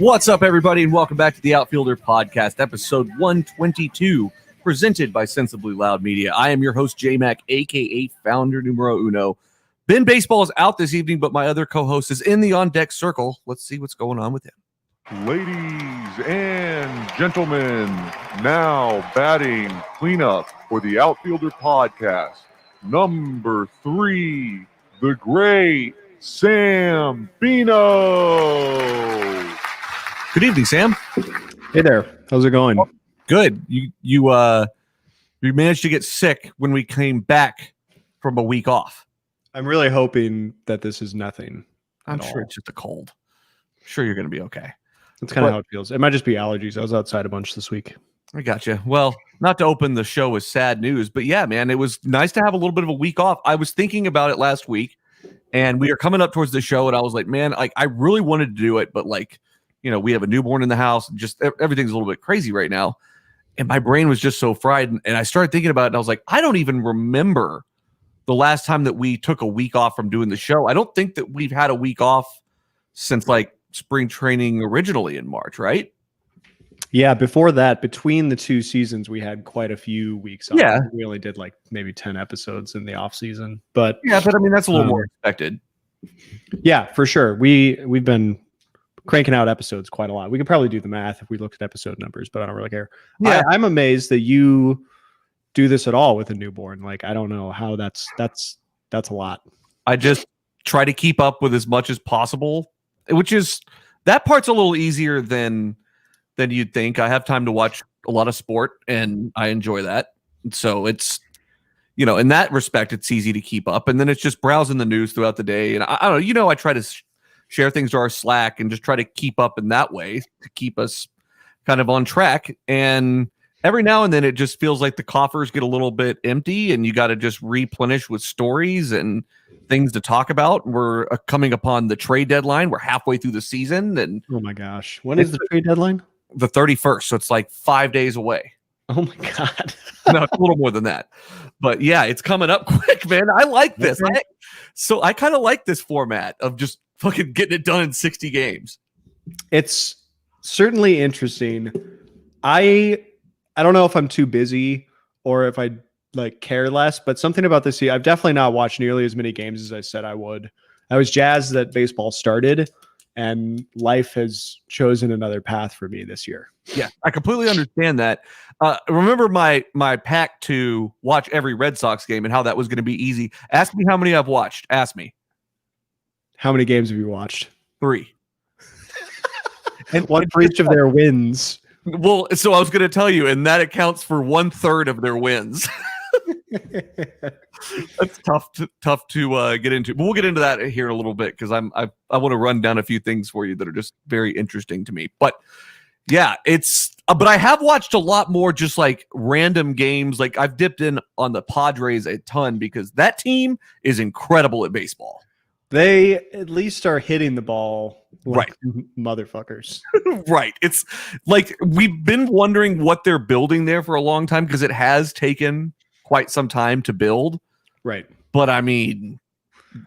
What's up, everybody, and welcome back to the Outfielder podcast, episode 122, presented by Sensibly Loud Media. I am your host, J-Mac, a.k.a. Founder Numero Uno. Ben Baseball is out this evening, but my other co-host is in the on-deck circle. Let's see what's going on with him. Ladies and gentlemen, now batting cleanup for the Outfielder podcast, number 3, the Great Sambino. Good evening, Sam. Hey there. How's it going? Good. You managed to get sick when we came back from a week off. I'm really hoping that this is nothing. I'm sure it's just a cold. I'm sure you're going to be okay. That's kind of how it feels. It might just be allergies. I was outside a bunch this week. I gotcha. Well, not to open the show with sad news, but yeah, man, it was nice to have a little bit of a week off. I was thinking about it last week, and we are coming up towards the show, and I was like, man, I really wanted to do it, but we have a newborn in the house, and just everything's a little bit crazy right now. And my brain was just so fried, and I started thinking about it, and I was like, I don't even remember the last time that we took a week off from doing the show. I don't think that we've had a week off since spring training originally in March, right? Yeah, before that, between the two seasons, we had quite a few weeks off. Yeah. We only did maybe 10 episodes in the off season. But I mean, that's a little more expected. Yeah, for sure. We've been cranking out episodes quite a lot. We could probably do the math if we looked at episode numbers, but I don't really care. Yeah. I'm amazed that you do this at all with a newborn. I don't know how that's a lot. I just try to keep up with as much as possible, which is that part's a little easier than you'd think. I have time to watch a lot of sport, and I enjoy that. So it's, in that respect, it's easy to keep up. And then it's just browsing the news throughout the day. And I don't know, I try to share things to our Slack and just try to keep up in that way to keep us kind of on track. And every now and then it just feels like the coffers get a little bit empty, and you got to just replenish with stories and things to talk about. We're coming upon the trade deadline. We're halfway through the season, and oh my gosh, when is the trade deadline? The 31st. So it's 5 days away. Oh my God. No, it's a little more than that, but yeah, it's coming up quick, man. I like this. I kind of like this format of just fucking getting it done in 60 games. It's certainly interesting. I don't know if I'm too busy or if I care less, but something about this year, I've definitely not watched nearly as many games as I said I would. I was jazzed that baseball started, and life has chosen another path for me this year. Yeah, I completely understand that. Remember my pact to watch every Red Sox game and how that was going to be easy. Ask me how many I've watched. Ask me. How many games have you watched? 3. And one for each of their wins. Well, so I was going to tell you, and that accounts for 1/3 of their wins. That's tough to get into, but we'll get into that here in a little bit, because I want to run down a few things for you that are just very interesting to me. But yeah, but I have watched a lot more just random games. I've dipped in on the Padres a ton because that team is incredible at baseball. They at least are hitting the ball right, motherfuckers. Right. It's we've been wondering what they're building there for a long time, because it has taken quite some time to build. Right. But I mean,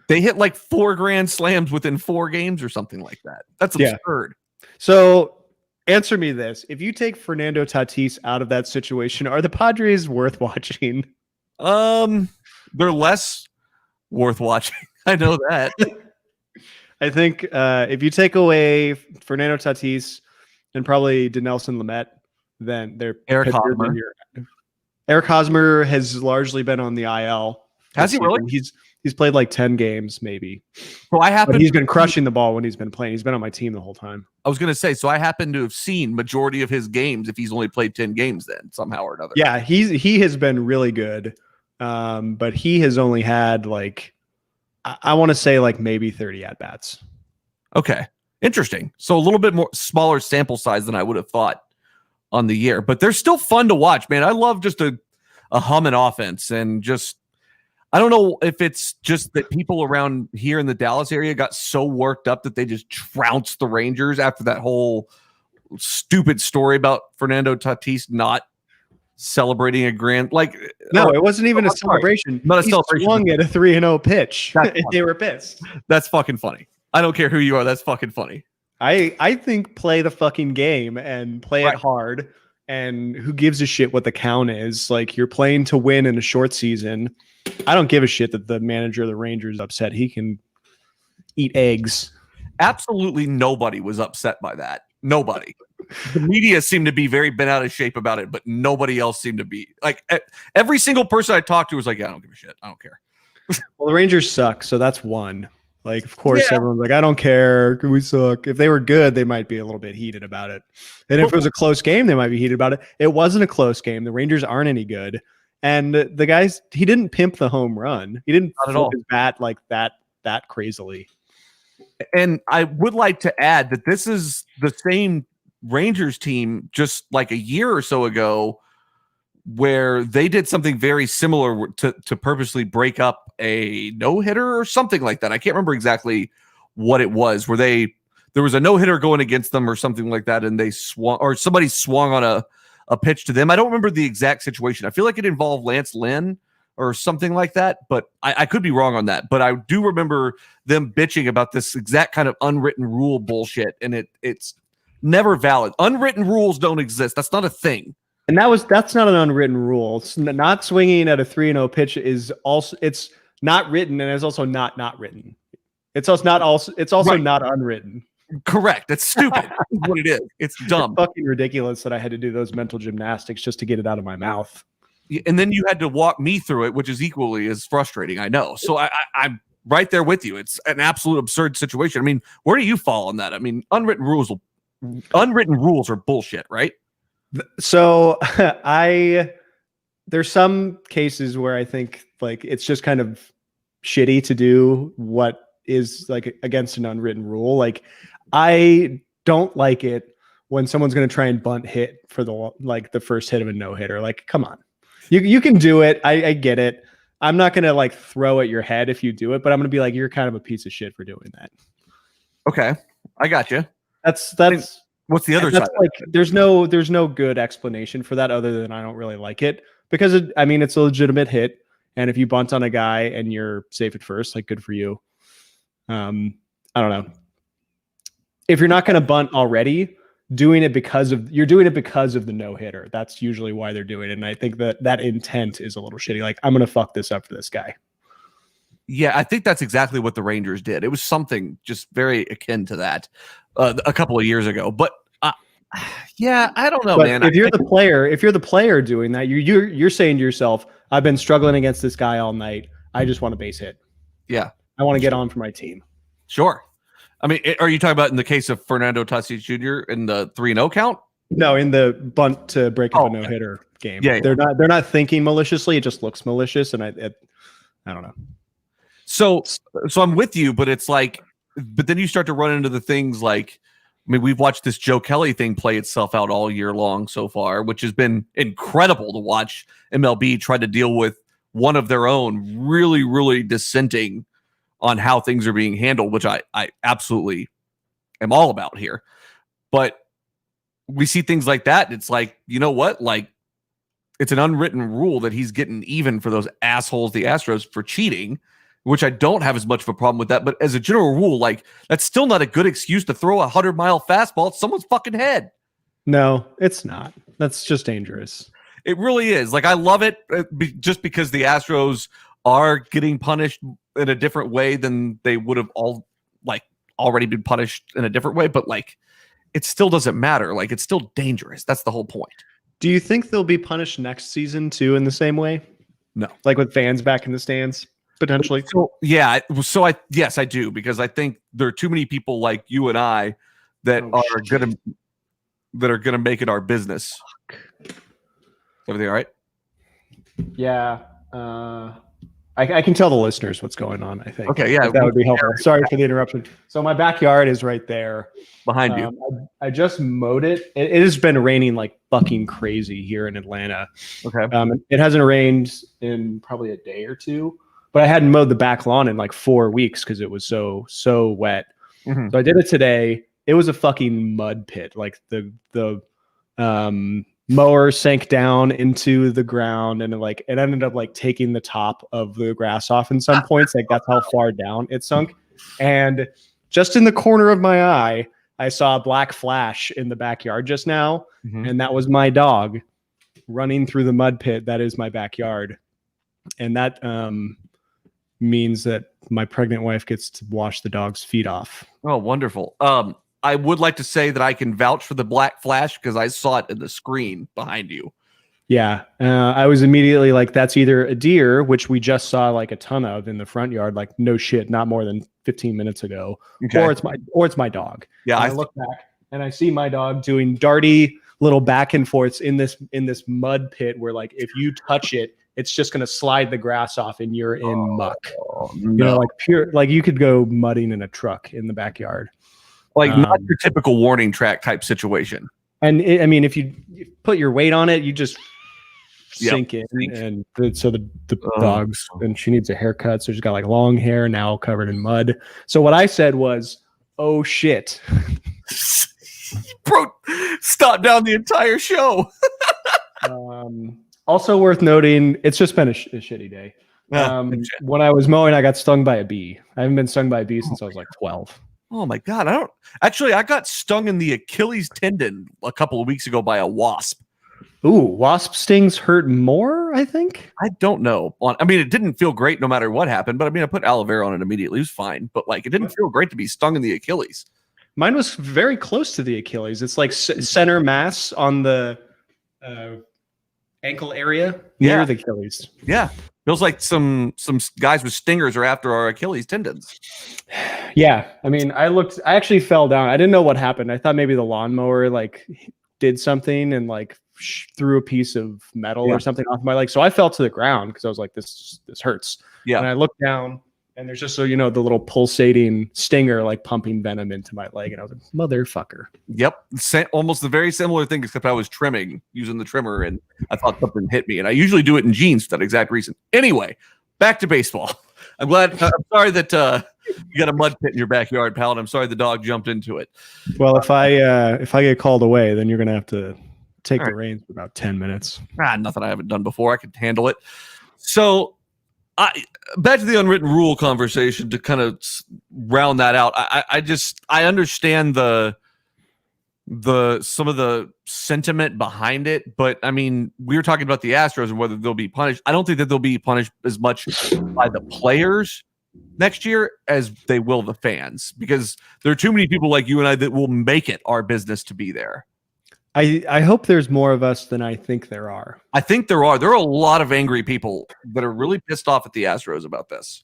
they hit 4 grand slams within 4 games or something like that. That's absurd. Yeah. So answer me this. If you take Fernando Tatis out of that situation, are the Padres worth watching? They're less worth watching. I know that. I think if you take away Fernando Tatis and probably Dinelson Lamet, then they're Eric Hosmer. Eric Hosmer has largely been on the IL. Has he really? He's played 10 games, maybe. So he's been crushing the ball when he's been playing. He's been on my team the whole time. I was going to say, so I happen to have seen majority of his games if he's only played 10 games then somehow or another. Yeah, he has been really good. But he has only had I want to say maybe 30 at-bats. Okay. Interesting. So a little bit more smaller sample size than I would have thought on the year, but they're still fun to watch, man. I love just a humming offense, and just, I don't know if it's just that people around here in the Dallas area got so worked up that they just trounced the Rangers after that whole stupid story about Fernando Tatis not celebrating a grand, no, it wasn't even a celebration. Not a celebration. Swung at a 3-0 pitch. They were pissed. That's fucking funny. I don't care who you are. That's fucking funny. I think play the fucking game and play it hard. And who gives a shit what the count is? Like, you're playing to win in a short season. I don't give a shit that the manager of the Rangers is upset. He can eat eggs. Absolutely nobody was upset by that. Nobody. The media seemed to be very bent out of shape about it, but nobody else seemed to be. Like, every single person I talked to was like, yeah, I don't give a shit. I don't care. Well, the Rangers suck, so that's one. Like, of course, everyone's like, I don't care. We suck. If they were good, they might be a little bit heated about it. And if it was a close game, they might be heated about it. It wasn't a close game. The Rangers aren't any good. And the guys, he didn't pimp the home run. He didn't flip his bat like that crazily. And I would like to add that this is the same Rangers team just like a year or so ago where they did something very similar to purposely break up a no-hitter or something like that. I can't remember exactly what it was, where there was a no-hitter going against them or something like that, and they swung, or somebody swung on a pitch to them. I don't remember the exact situation. I feel like it involved Lance Lynn or something like that, but I could be wrong on that. But I do remember them bitching about this exact kind of unwritten rule bullshit, and it's never valid. Unwritten rules don't exist. That's not a thing. And that's not an unwritten rule. It's not swinging at a 3-0 pitch is also, it's not written, and it's also not written. It's also not unwritten. Correct. It's stupid. That's what it is. It's dumb. It's fucking ridiculous that I had to do those mental gymnastics just to get it out of my mouth. And then you had to walk me through it, which is equally as frustrating. I know. So I'm right there with you. It's an absolute absurd situation. I mean, where do you fall on that? I mean, unwritten rules are bullshit, right? So there's some cases where I think like it's just kind of shitty to do what is like against an unwritten rule. Like, I don't like it when someone's going to try and bunt hit for the first hit of a no-hitter. Like, come on, you can do it. I get it. I'm not going to like throw at your head if you do it, but I'm going to be like, you're kind of a piece of shit for doing that. Okay, I got you. That's what's the other side? Like, there's no good explanation for that other than I don't really like it, because it's a legitimate hit, and if you bunt on a guy and you're safe at first, like, good for you. I don't know. If you're not going to bunt already, doing it because of the no-hitter. That's usually why they're doing it, and I think that intent is a little shitty. Like, I'm going to fuck this up for this guy. Yeah, I think that's exactly what the Rangers did. It was something just very akin to that a couple of years ago. But yeah, I don't know, man. If you're the player doing that, you're saying to yourself, I've been struggling against this guy all night. I just want a base hit. Yeah, I want to get on for my team. Sure. I mean, are you talking about in the case of Fernando Tatis Jr. in the 3-0 count? No, in the bunt to break up a no-hitter game. Yeah, they're not thinking maliciously. It just looks malicious, and I don't know. So I'm with you, but it's like, but then you start to run into the things like, I mean, we've watched this Joe Kelly thing play itself out all year long so far, which has been incredible to watch MLB try to deal with one of their own really, really dissenting on how things are being handled, which I absolutely am all about here. But we see things like that, and it's like, you know what? Like, it's an unwritten rule that he's getting even for those assholes, the Astros, for cheating, which I don't have as much of a problem with that. But as a general rule, like, that's still not a good excuse to throw a 100-mile fastball at someone's fucking head. No, it's not. That's just dangerous. It really is. Like, I love it just because the Astros are getting punished in a different way than they would have already been punished in a different way. But like, it still doesn't matter. Like, it's still dangerous. That's the whole point. Do you think they'll be punished next season too in the same way? No. Like with fans back in the stands? Potentially. Yes, I do, because I think there are too many people like you and I that are gonna make it our business. Is everything all right? Yeah. I can tell the listeners what's going on, I think. Okay, yeah. That would be helpful. Sorry for the interruption. So my backyard is right there. Behind you. I just mowed it. It has been raining like fucking crazy here in Atlanta. Okay. It hasn't rained in probably a day or two, but I hadn't mowed the back lawn in like 4 weeks because it was so wet. Mm-hmm. So I did it today. It was a fucking mud pit. Like the mower sank down into the ground, and it ended up like taking the top of the grass off in some points. Like, that's how far down it sunk. And just in the corner of my eye, I saw a black flash in the backyard just now, Mhm. and that was my dog running through the mud pit. That is my backyard. And that means that my pregnant wife gets to wash the dog's feet off. Oh, wonderful. I would like to say that I can vouch for the black flash because I saw it in the screen behind you. Yeah. I was immediately like, that's either a deer, which we just saw like a ton of in the front yard, like no shit, not more than 15 minutes ago, Okay. or it's my dog. Yeah, And I look back and I see my dog doing darty little back and forths in this mud pit where like if you touch it, it's just going to slide the grass off and you're in muck. no. You know, like pure, like you could go mudding in a truck in the backyard. Like not your typical warning track type situation. And I mean, if you put your weight on it, you just sink in. And so the dog's, and she needs a haircut. So she's got like long hair now covered in mud. So what I said was, oh shit. Bro, stop down the entire show. Also worth noting, it's just been a shitty day. When I was mowing, I got stung by a bee. I haven't been stung by a bee since I was like 12. Oh my God. I got stung in the Achilles tendon a couple of weeks ago by a wasp. Ooh, wasp stings hurt more, I think. I don't know. I mean, it didn't feel great no matter what happened, but I mean, I put aloe vera on it immediately. It was fine, but like, it didn't feel great to be stung in the Achilles. Mine was very close to the Achilles. It's like center mass on the ankle area near the Achilles. Yeah. Feels like some guys with stingers are after our Achilles tendons. Yeah. I mean, I actually fell down. I didn't know what happened. I thought maybe the lawnmower like did something and like threw a piece of metal or something off my leg. So I fell to the ground because I was like, this hurts. Yeah. And I looked down and there's just, so you know, the little pulsating stinger like pumping venom into my leg. And I was like, motherfucker. Yep. Almost the very similar thing, except I was trimming using the trimmer and I thought something hit me. And I usually do it in jeans for that exact reason. Anyway, back to baseball. I'm sorry that you got a mud pit in your backyard, pal. And I'm sorry the dog jumped into it. Well, if I get called away, then you're going to have to take the reins for about 10 minutes. Nothing I haven't done before. I could handle it. So back to the unwritten rule conversation to kind of round that out. I understand the some of the sentiment behind it, but I mean, we were talking about the Astros and whether they'll be punished. I don't think that they'll be punished as much by the players next year as they will the fans, because there are too many people like you and I that will make it our business to be there. I hope there's more of us than I think there are. I think there are. There are a lot of angry people that are really pissed off at the Astros about this.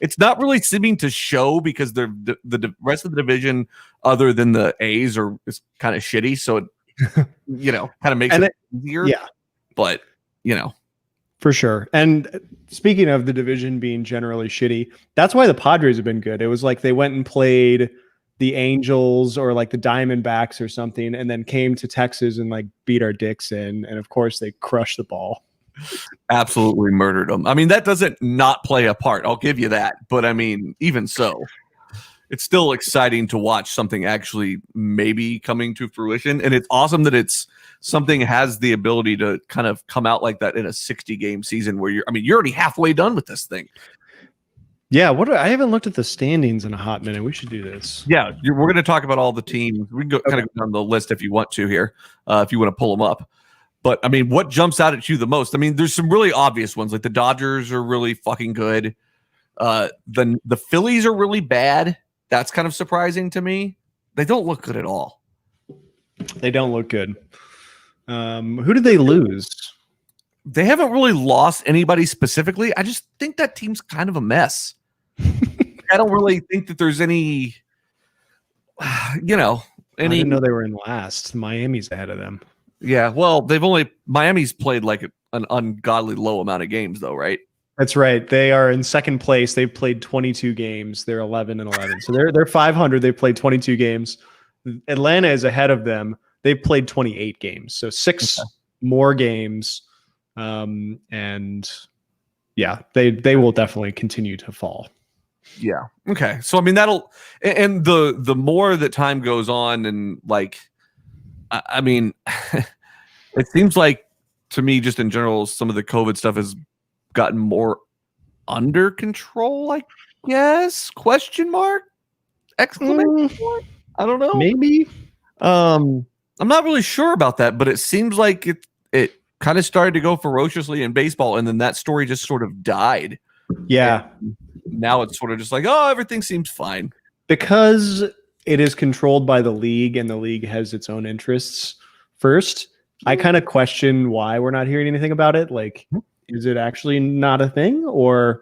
It's not really seeming to show because the rest of the division, other than the A's, is kind of shitty. So it, kind of makes it easier. Yeah, but for sure. And speaking of the division being generally shitty, that's why the Padres have been good. It was like they went and played the Angels or like the Diamondbacks or something, and then came to Texas and like beat our dicks in. And of course they crushed the ball. Absolutely murdered them. I mean, that doesn't not play a part. I'll give you that. But I mean, even so, it's still exciting to watch something actually maybe coming to fruition. And it's awesome that something has the ability to kind of come out like that in a 60-game season where you're already halfway done with this thing. Yeah, I haven't looked at the standings in a hot minute. We should do this. Yeah, we're going to talk about all the teams. We can kind of go down the list if you want to here, if you want to pull them up. But, I mean, what jumps out at you the most? I mean, there's some really obvious ones. Like the Dodgers are really fucking good. The Phillies are really bad. That's kind of surprising to me. They don't look good at all. They don't look good. Who did they lose? They haven't really lost anybody specifically. I just think that team's kind of a mess. I don't really think that there's any, I didn't know they were in last. Miami's ahead of them. Yeah, well, Miami's played like an ungodly low amount of games, though, right? That's right. They are in second place. They've played 22 games. They're 11-11. So they're 500. They've played 22 games. Atlanta is ahead of them. They've played 28 games. So 6 more games. And yeah, they will definitely continue to fall. Yeah. Okay. So I mean and the more that time goes on, and like, I mean, it seems like to me, just in general, some of the COVID stuff has gotten more under control, I guess. Question mark? Exclamation point? I don't know. Maybe. I'm not really sure about that, but it seems like it kind of started to go ferociously in baseball, and then that story just sort of died. Yeah. And now it's sort of just like, oh, everything seems fine. Because it is controlled by the league and the league has its own interests first, I kind of question why we're not hearing anything about it. Like, is it actually not a thing? Or,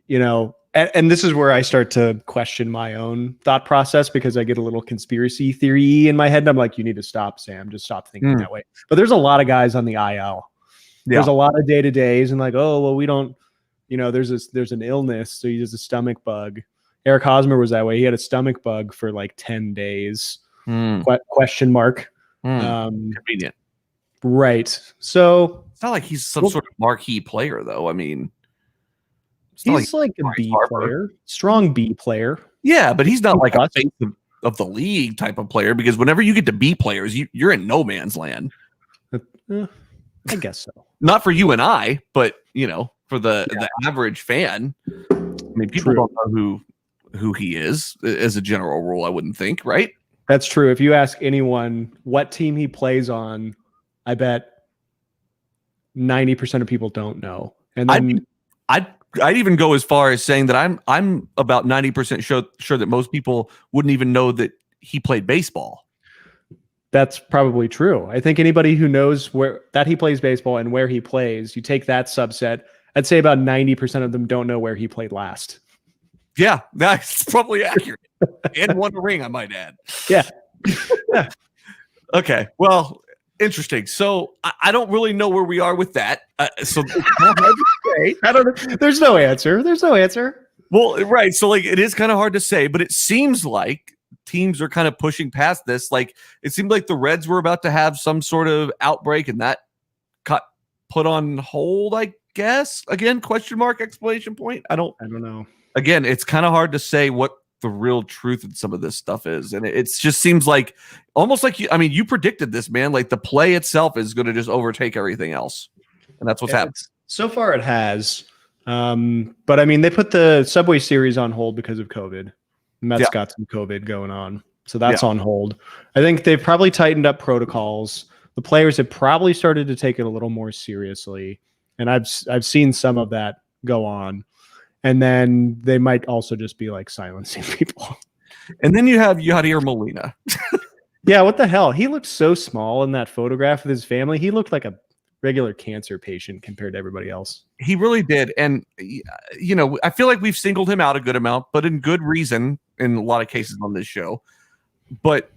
and this is where I start to question my own thought process because I get a little conspiracy theory in my head. And I'm like, you need to stop, Sam. Just stop thinking that way. But there's a lot of guys on the IL. Yeah. There's a lot of day-to-days and like, oh, well, we don't, there's an illness. So he has a stomach bug. Eric Hosmer was that way. He had a stomach bug for like 10 days. Question mark. Convenient. Right. So it's not like he's some sort of marquee player, though. I mean, he's like a B player, strong B player. Yeah, but he's not like a face of the league type of player because whenever you get to B players, you're in no man's land. I guess so. Not for you and I, but for the average fan. I mean, people don't know who he is as a general rule. I wouldn't think, right? That's true. If you ask anyone what team he plays on, I bet 90% of people don't know. And then I'd even go as far as saying that I'm about 90% sure that most people wouldn't even know that he played baseball. That's probably true. I think anybody who knows that he plays baseball and where he plays, you take that subset, I'd say about 90% of them don't know where he played last. Yeah, that's probably accurate. And won a ring, I might add. Yeah. Okay. Well, interesting. So I don't really know where we are with that. So I don't know. There's no answer. Well, right. So like it is kind of hard to say, but it seems like teams are kind of pushing past this. Like it seemed like the Reds were about to have some sort of outbreak, and that got put on hold, I guess. Again, question mark, exclamation point. I don't know. Again, it's kind of hard to say what the real truth in some of this stuff is. And it just seems like almost like you predicted this, man. Like the play itself is going to just overtake everything else. And that's what's happened. So far it has. But I mean, they put the Subway Series on hold because of COVID. Mets got some COVID going on. So that's on hold. I think they've probably tightened up protocols. The players have probably started to take it a little more seriously. And I've seen some of that go on. And then they might also just be like silencing people. And then you have Yadier Molina. Yeah, what the hell? He looked so small in that photograph with his family. He looked like a regular cancer patient compared to everybody else. He really did. And, I feel like we've singled him out a good amount, but in good reason in a lot of cases on this show. But,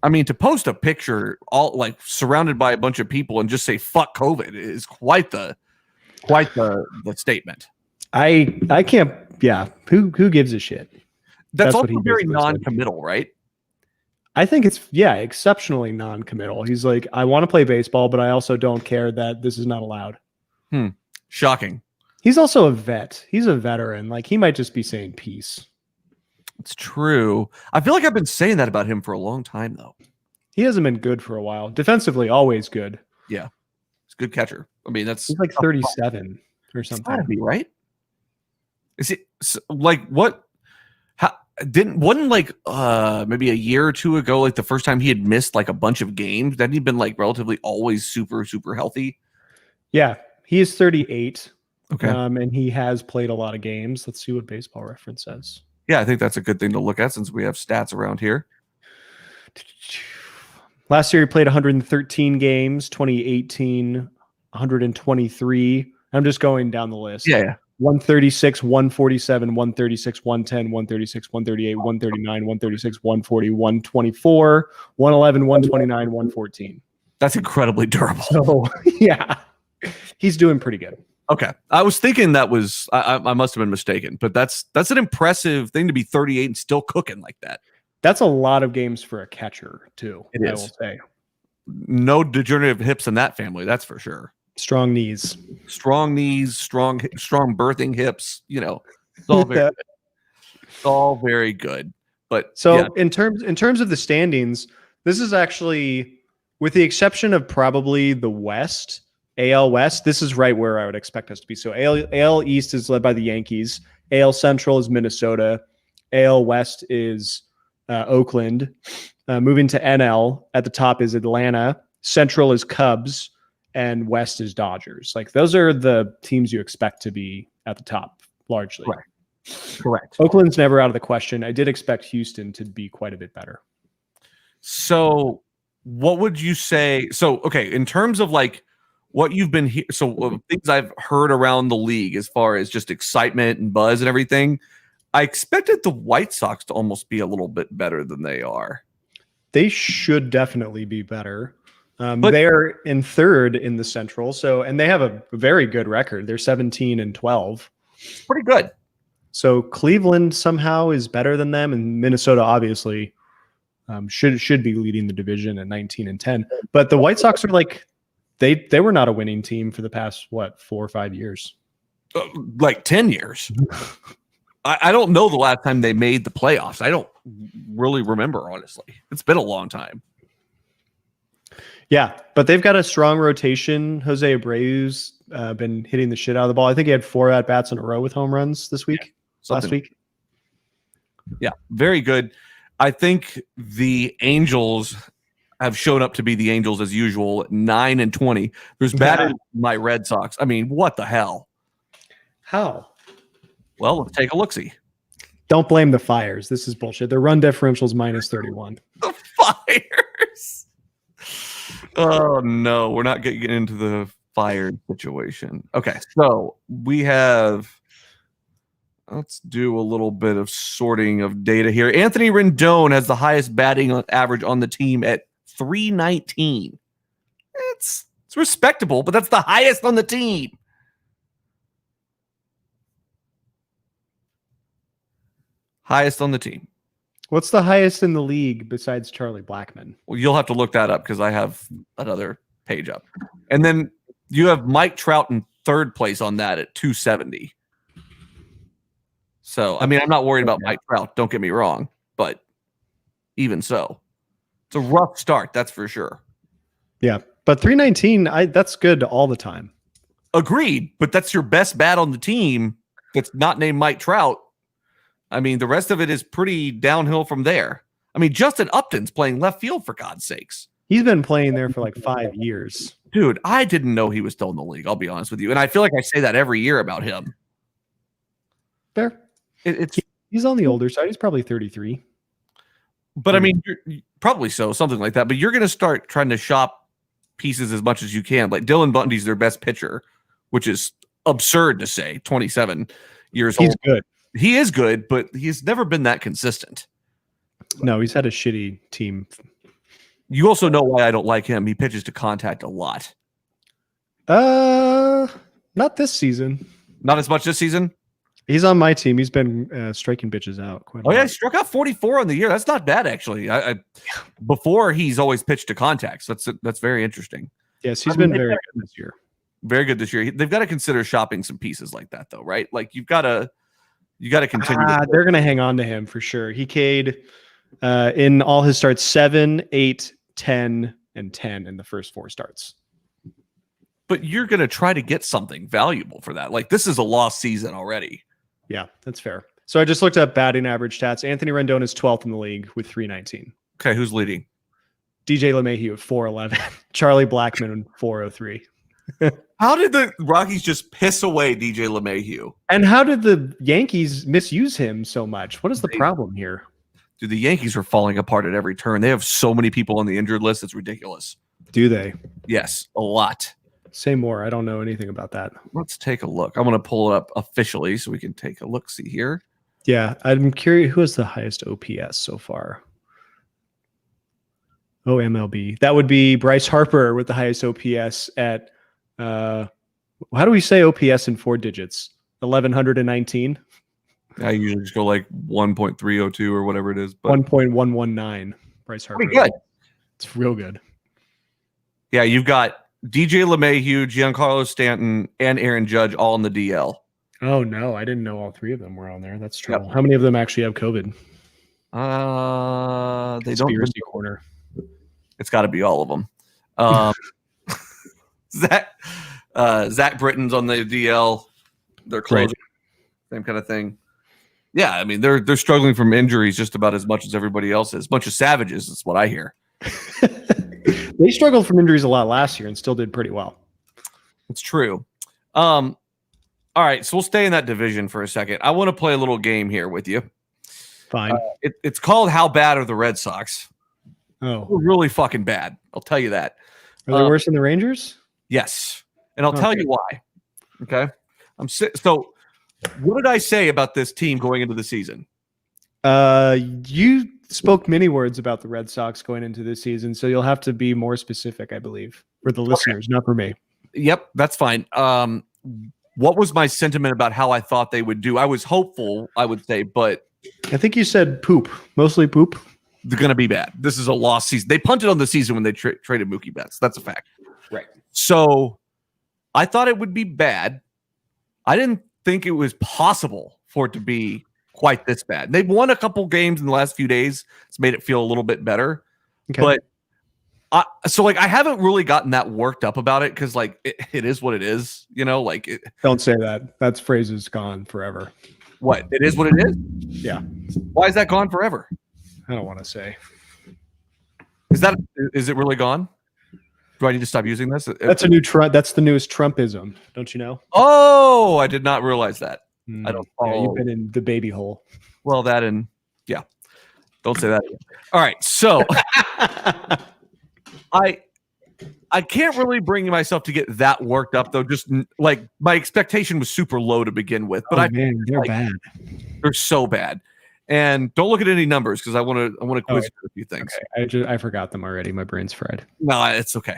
I mean, to post a picture all like surrounded by a bunch of people and just say, fuck COVID is quite the statement. I can't. Yeah. Who gives a shit? That's also very non-committal, right? I think it's exceptionally non-committal. He's like, I want to play baseball, but I also don't care that this is not allowed. Shocking. He's also a vet. He's a veteran. Like he might just be saying peace. It's true. I feel like I've been saying that about him for a long time, though. He hasn't been good for a while. Defensively, always good. Yeah, he's a good catcher. I mean, he's like 37 or something. It's gotta be, right? Is it like what? Wasn't like maybe a year or two ago, like the first time he had missed like a bunch of games? That he'd been like relatively always super healthy. Yeah, he is 38. Okay, and he has played a lot of games. Let's see what Baseball Reference says. Yeah, I think that's a good thing to look at since we have stats around here. Last year he played 113 games. 2018, 123. I'm just going down the list. Yeah. 136, 147, 136, 110, 136, 138, 139, 136, 140, 124, 111, 129, 114. That's incredibly durable. So, yeah, he's doing pretty good. Okay. I was thinking that was, I must have been mistaken, but that's an impressive thing to be 38 and still cooking like that. That's a lot of games for a catcher, too. It is. I will say. No degenerative hips in that family, that's for sure. Strong knees, strong birthing hips. It's all very, it's all very good. But so in terms of the standings, this is actually, with the exception of probably the West, AL West, this is right where I would expect us to be. So AL East is led by the Yankees. AL Central is Minnesota. AL West is Oakland. Moving to NL, at the top is Atlanta. Central is Cubs, and West is Dodgers. Like those are the teams you expect to be at the top largely. Correct. Oakland's never out of the question. I did expect Houston to be quite a bit better. So what would you say? So, okay, in terms of like what you've been here, things I've heard around the league as far as just excitement and buzz and everything, I expected the White Sox to almost be a little bit better than they are. They should definitely be better. But they're in third in the Central, and they have a very good record. They're 17-12. It's pretty good. So Cleveland somehow is better than them, and Minnesota obviously should be leading the division at 19-10. But the White Sox are like they were not a winning team for the past 4 or 5 years, like 10 years. I don't know the last time they made the playoffs. I don't really remember, honestly. It's been a long time. Yeah, but they've got a strong rotation. Jose Abreu's been hitting the shit out of the ball. I think he had 4 at-bats in a row with home runs this week, last week. Yeah, very good. I think the Angels have shown up to be the Angels as usual, 9-20. There's batted my Red Sox. I mean, what the hell? How? Well, let's take a look-see. Don't blame the Fires. This is bullshit. Their run differential's -31. The Fires. Oh, no. We're not getting into the Fire situation. Okay, so we have... Let's do a little bit of sorting of data here. Anthony Rendon has the highest batting average on the team at 319. It's respectable, but that's the highest on the team. Highest on the team. What's the highest in the league besides Charlie Blackmon? Well, you'll have to look that up because I have another page up. And then you have Mike Trout in third place on that at 270. So, I mean, I'm not worried about Mike Trout. Don't get me wrong. But even so, it's a rough start. That's for sure. Yeah. But 319, that's good all the time. Agreed. But that's your best bat on the team that's not named Mike Trout. I mean, the rest of it is pretty downhill from there. I mean, Justin Upton's playing left field, for God's sakes. He's been playing there for like 5 years. Dude, I didn't know he was still in the league. I'll be honest with you. And I feel like I say that every year about him. Fair. He's on the older side. He's probably 33. But I mean, probably so, something like that. But you're going to start trying to shop pieces as much as you can. Like Dylan Bundy's their best pitcher, which is absurd to say, 27 years old. He's good. He is good, but he's never been that consistent. No, he's had a shitty team. You also know why I don't like him. He pitches to contact a lot. Not this season. Not as much this season? He's on my team. He's been striking bitches out quite a lot. Yeah, he struck out 44 on the year. That's not bad, actually. Before, he's always pitched to contacts. That's very interesting. Yes, he's been very good this year. Very good this year. They've got to consider shopping some pieces like that, though, right? Like you got to continue. They're going to hang on to him for sure. He K'd in all his starts 7, 8, 10, and 10 in the first 4 starts. But you're going to try to get something valuable for that. Like this is a lost season already. Yeah, that's fair. So I just looked up batting average stats. Anthony Rendon is 12th in the league with 319. Okay, who's leading? DJ LeMahieu at 411. Charlie Blackmon 403. How did the Rockies just piss away DJ LeMahieu? And how did the Yankees misuse him so much? What is the problem here? Dude, the Yankees are falling apart at every turn. They have so many people on the injured list. It's ridiculous. Do they? Yes, a lot. Say more. I don't know anything about that. Let's take a look. I'm going to pull it up officially so we can take a look-see here. Yeah, I'm curious. Who has the highest OPS so far? Oh, MLB. That would be Bryce Harper with the highest OPS at, how do we say OPS in 4 digits? 1,119? I usually just go like 1.302 or whatever it is. But 1.119. Bryce Harper. pretty good. It's real good. Yeah, you've got DJ LeMahieu, Giancarlo Stanton, and Aaron Judge all in the DL. Oh, no. I didn't know all 3 of them were on there. That's true. Yep. How many of them actually have COVID? They Conspiracy don't. corner. It's got to be all of them. Zach Britton's on the DL. They're close. Right. Same kind of thing. Yeah, I mean they're struggling from injuries just about as much as everybody else is. Bunch of savages, is what I hear. They struggled from injuries a lot last year and still did pretty well. It's true. All right, so we'll stay in that division for a second. I want to play a little game here with you. Fine. It's called How Bad Are the Red Sox? They're really fucking bad. I'll tell you that. Are they worse than the Rangers? Yes, and I'll tell you why. Okay, so. What did I say about this team going into the season? You spoke many words about the Red Sox going into this season, so you'll have to be more specific, I believe, for the listeners, not for me. Yep, that's fine. What was my sentiment about how I thought they would do? I was hopeful, I would say, but I think you said poop, mostly poop. They're going to be bad. This is a lost season. They punted on the season when they traded Mookie Betts. That's a fact. Right. So I thought it would be bad. I didn't think it was possible for it to be quite this bad. They've won a couple games in the last few days. It's made it feel a little bit better. Okay. But I haven't really gotten that worked up about it because it is what it is, Don't say that. That phrase is gone forever. What? It is what it is? Yeah. Why is that gone forever? I don't want to say. Is it really gone? Do I need to stop using this? That's a new Trump. That's the newest Trumpism. Don't you know? Oh, I did not realize that. I don't. Yeah, you've been in the baby hole. Well, that and yeah. Don't say that again. All right, so I can't really bring myself to get that worked up though. Just like my expectation was super low to begin with, but they're bad. They're so bad. And don't look at any numbers because I want to quiz you a few things. Okay. I forgot them already. My brain's fried. No, it's okay.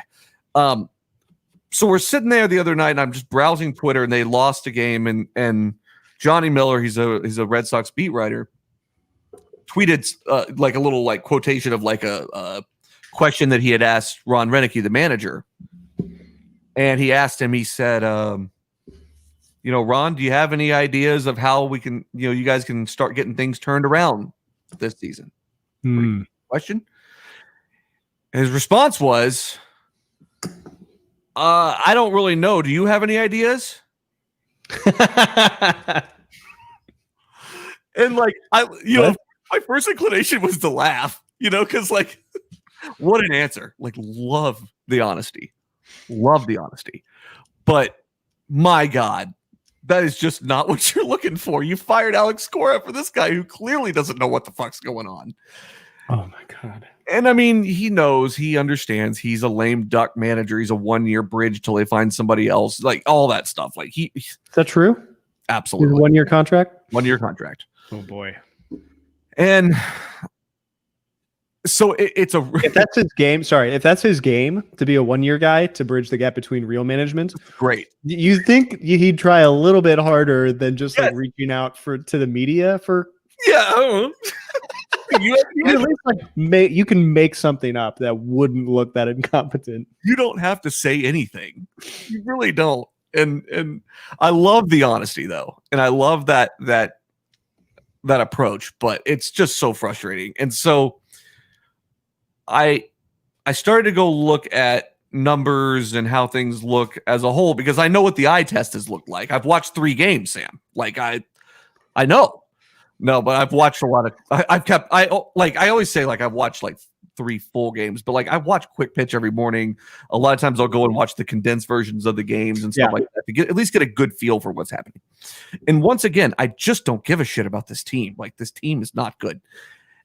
So we're sitting there the other night, and I'm just browsing Twitter, and they lost a game, and Johnny Miller, he's a Red Sox beat writer, tweeted like a little quotation of a question that he had asked Ron Renicky, the manager, and he asked him. He said, Ron, do you have any ideas of how we can, you guys can start getting things turned around this season? Question. His response was, I don't really know. Do you have any ideas? And my first inclination was to laugh, because what an answer. Love the honesty. But my God, that is just not what you're looking for. You fired Alex Cora for this guy who clearly doesn't know what the fuck's going on. Oh my God. And I mean, he knows, he understands he's a lame duck manager. He's a 1-year bridge till they find somebody else, all that stuff. Is that true? Absolutely. 1-year contract? 1-year contract. Oh boy. And so if that's his game, if that's his game to be a 1-year guy to bridge the gap between real management, great. You think he'd try a little bit harder than just reaching out to the media for? Yeah. You can make something up that wouldn't look that incompetent. You don't have to say anything. You really don't. And I love the honesty though. And I love that approach, but it's just so frustrating. And so I started to go look at numbers and how things look as a whole because I know what the eye test has looked like. I've watched 3 games, Sam. I know. No, but I've watched a lot of. I always say I've watched 3 full games, but I watch Quick Pitch every morning. A lot of times I'll go and watch the condensed versions of the games and stuff like that to at least get a good feel for what's happening. And once again, I just don't give a shit about this team. This team is not good.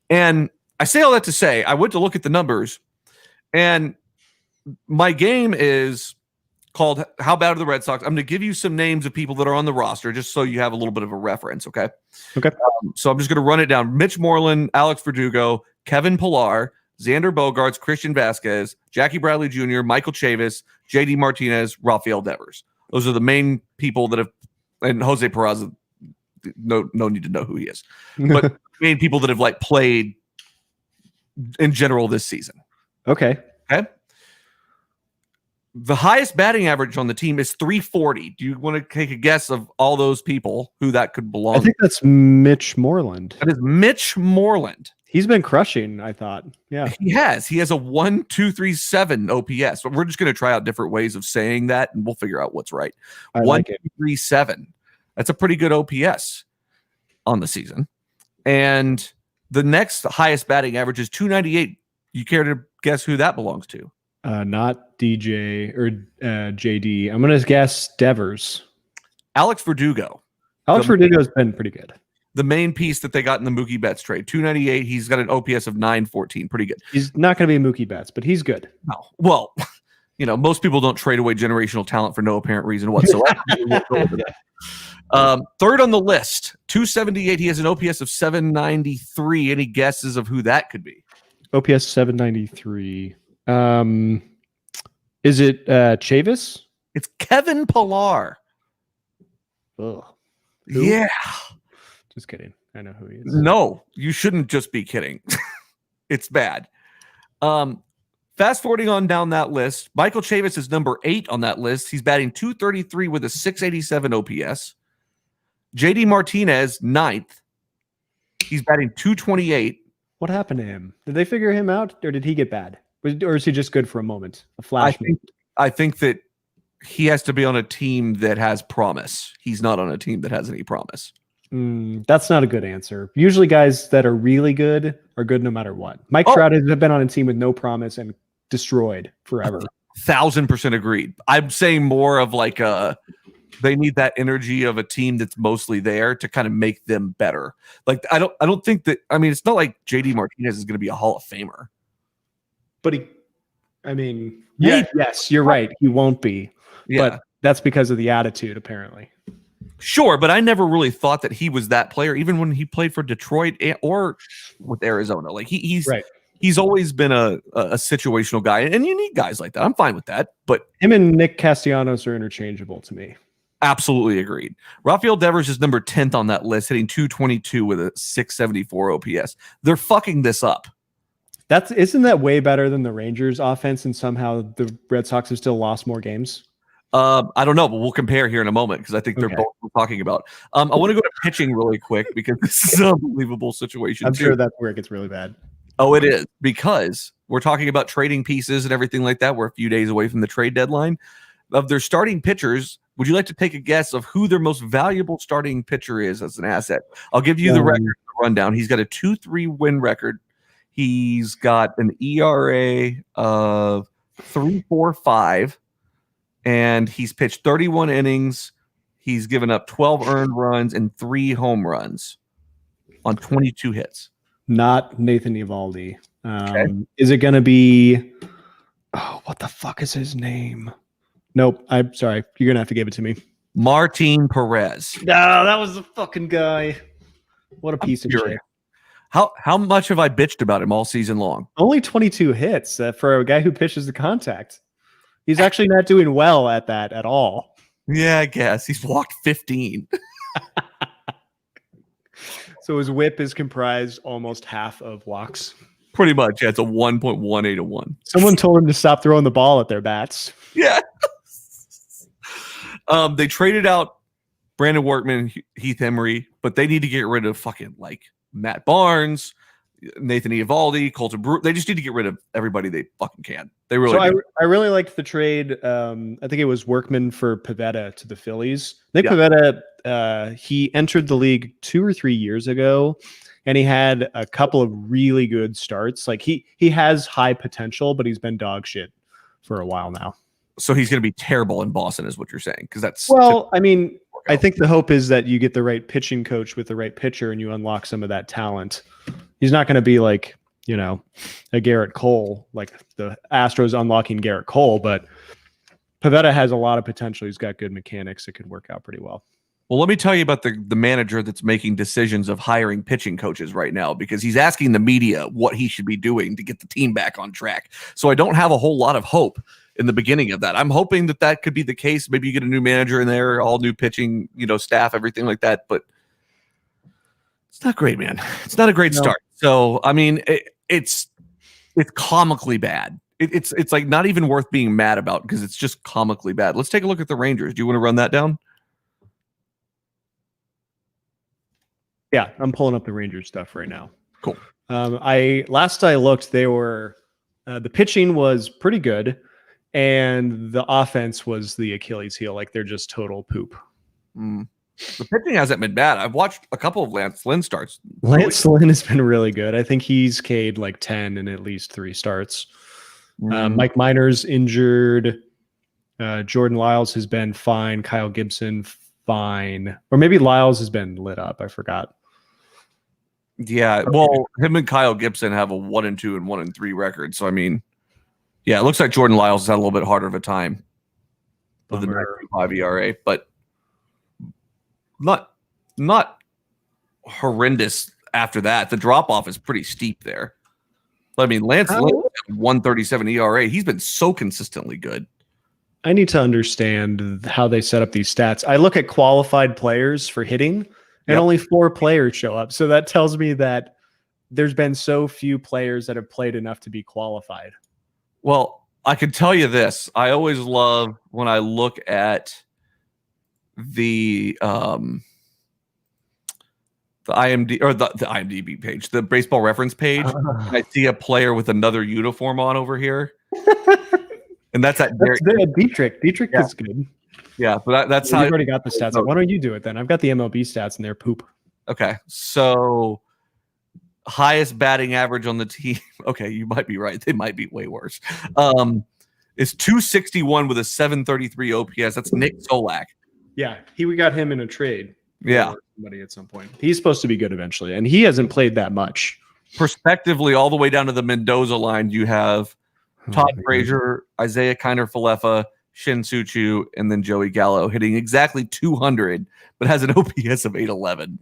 And I say all that to say I went to look at the numbers, and my game is called How Bad Are the Red Sox? I'm going to give you some names of people that are on the roster just so you have a little bit of a reference, okay? Okay. So I'm just going to run it down. Mitch Moreland, Alex Verdugo, Kevin Pillar, Xander Bogaerts, Christian Vasquez, Jackie Bradley Jr., Michael Chavis, J.D. Martinez, Rafael Devers. Those are the main people that have – and Jose Peraza, no need to know who he is. But main people that have played in general this season. Okay. The highest batting average on the team is 340. Do you want to take a guess of all those people who that could belong? I think that's Mitch Moreland. That is Mitch Moreland. He's been crushing, I thought. Yeah. He has. He has a 1.237 OPS. But we're just going to try out different ways of saying that, and we'll figure out what's right. 1.237. That's a pretty good OPS. on the season. And the next highest batting average is 298. You care to guess who that belongs to? Not DJ or JD. I'm going to guess Devers. Alex Verdugo. Alex Verdugo's been pretty good. The main piece that they got in the Mookie Betts trade. 298. He's got an OPS of 914. Pretty good. He's not going to be Mookie Betts, but he's good. No. Well, most people don't trade away generational talent for no apparent reason whatsoever. Third on the list, 278. He has an OPS of 793. Any guesses of who that could be? OPS 793. Is it Chavis? It's Kevin Pillar. Ugh. Yeah. Just kidding. I know who he is. No, you shouldn't just be kidding. It's bad. Fast forwarding on down that list, Michael Chavis is number 8 on that list. He's batting 233 with a 687 OPS. JD Martinez, 9th. He's batting 228. What happened to him? Did they figure him out, or did he get bad? Or is he just good for a moment? A flash moment? I think that he has to be on a team that has promise. He's not on a team that has any promise. That's not a good answer. Usually guys that are really good are good no matter what. Mike Trout has been on a team with no promise and destroyed forever. 1,000% agreed. I'm saying more of like they need that energy of a team that's mostly there to kind of make them better. Like I don't think that. I mean, it's not like JD Martinez is going to be a Hall of Famer, but yes, you're right. He won't be. Yeah. But that's because of the attitude, apparently. Sure, but I never really thought that he was that player, even when he played for Detroit or with Arizona. Like he's right. He's always been a situational guy, and you need guys like that. I'm fine with that, but him and Nick Castellanos are interchangeable to me. Absolutely agreed. Rafael Devers is number 10th on that list, hitting 222 with a 674 OPS. They're fucking this up. Isn't that way better than the Rangers offense, and somehow the Red Sox have still lost more games? I don't know, but we'll compare here in a moment because I think they're both we're talking about. I want to go to pitching really quick because this is an unbelievable situation. I'm sure that's where it gets really bad. Oh, it is, because we're talking about trading pieces and everything like that. We're a few days away from the trade deadline. Of their starting pitchers, would you like to take a guess of who their most valuable starting pitcher is as an asset? I'll give you the record, the rundown. He's got a 2-3 win record. He's got an ERA of 3.45, and he's pitched 31 innings. He's given up 12 earned runs and 3 home runs on 22 hits. Not Nathan Eovaldi. Is it going to be? Oh, what the fuck is his name? Nope. I'm sorry. You're going to have to give it to me. Martin Perez. No, that was the fucking guy. What a piece of shit. How much have I bitched about him all season long? Only 22 hits for a guy who pitches the contact. He's actually not doing well at that at all. Yeah, I guess. He's walked 15. So his whip is comprised almost half of walks. Pretty much. Yeah, it's a 1.18-1. Someone told him to stop throwing the ball at their bats. Yeah. They traded out Brandon Workman, Heath Emery, but they need to get rid of fucking like Matt Barnes, Nathan Eovaldi, Colton Brewer. They just need to get rid of everybody they fucking can. They really. So I really liked the trade. I think it was Workman for Pivetta to the Phillies. Nick Pivetta, he entered the league 2 or 3 years ago, and he had a couple of really good starts. Like he has high potential, but he's been dog shit for a while now. So he's going to be terrible in Boston, is what you're saying? Because that's I think the hope is that you get the right pitching coach with the right pitcher, and you unlock some of that talent. He's not going to be like, a Garrett Cole, like the Astros unlocking Garrett Cole, but Pivetta has a lot of potential. He's got good mechanics. It could work out pretty well. Well, let me tell you about the manager that's making decisions of hiring pitching coaches right now, because he's asking the media what he should be doing to get the team back on track. So I don't have a whole lot of hope in the beginning of that. I'm hoping that could be the case. Maybe you get a new manager in there, all new pitching, staff, everything like that. But it's not great, man. It's not a great start. So, I mean, it's comically bad. It's like not even worth being mad about because it's just comically bad. Let's take a look at the Rangers. Do you want to run that down? Yeah, I'm pulling up the Rangers stuff right now. Cool. Last I looked, they were the pitching was pretty good, and the offense was the Achilles heel. Like they're just total poop. The pitching hasn't been bad. I've watched a couple of Lance Lynn starts. Lance Lynn has been really good. I think he's K'd like 10 in at least 3 starts. Mike Minor's injured. Jordan Lyles has been fine. Kyle Gibson, fine. Or maybe Lyles has been lit up. I forgot. Yeah, well, him and Kyle Gibson have a 1-2 and 1-3 record. So I mean, yeah, it looks like Jordan Lyles has had a little bit harder of a time with the 9.5 ERA, but not horrendous after that. The drop off is pretty steep there. But I mean, Lance Lynn, 1.37 ERA. He's been so consistently good. I need to understand how they set up these stats. I look at qualified players for hitting, and only 4 players show up. So that tells me that there's been so few players that have played enough to be qualified. Well, I can tell you this. I always love when I look at the IMDb or the IMDb page, the baseball reference page. I see a player with another uniform on over here. And that's at Dietrich. Dietrich is good. Yeah, but that's how you've already got the stats. Why don't you do it then? I've got the MLB stats and they're poop. Okay, so highest batting average on the team. Okay, you might be right. They might be way worse. Is 261 with a 733 OPS. That's Nick Solak. Yeah, we got him in a trade. Yeah, somebody at some point. He's supposed to be good eventually, and he hasn't played that much. Prospectively, all the way down to the Mendoza line, you have Todd Frazier, Isaiah Kiner-Falefa, Shin Soo-Choo, and then Joey Gallo hitting exactly 200, but has an OPS of 811.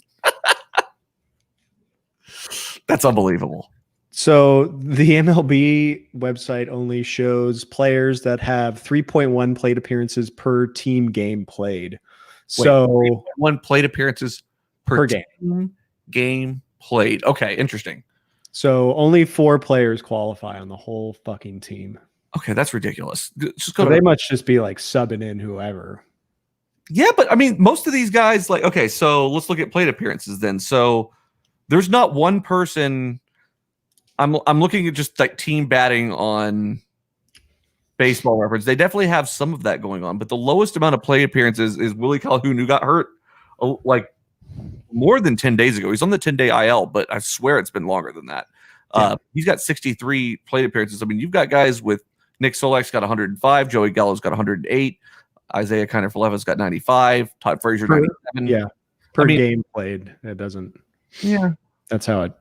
That's unbelievable. So the MLB website only shows players that have 3.1 plate appearances per team game played. So 1 plate appearances per game. Game played. Okay, interesting. So only 4 players qualify on the whole fucking team. Okay, that's ridiculous. They must just be like subbing in whoever. Yeah, but I mean, most of these guys, like, okay, so let's look at plate appearances then. So there's not one person. I'm looking at just like team batting on Baseball Reference. They definitely have some of that going on, but the lowest amount of plate appearances is Willie Calhoun, who got hurt like more than 10 days ago. He's on the 10-day IL, but I swear it's been longer than that. Yeah. He's got 63 plate appearances. I mean, you've got guys with Nick Solak's got 105, Joey Gallo's got 108, Isaiah Kiner-Falefa's got 95, Todd Frazier 97. Yeah, per game played. It doesn't. Yeah, that's how it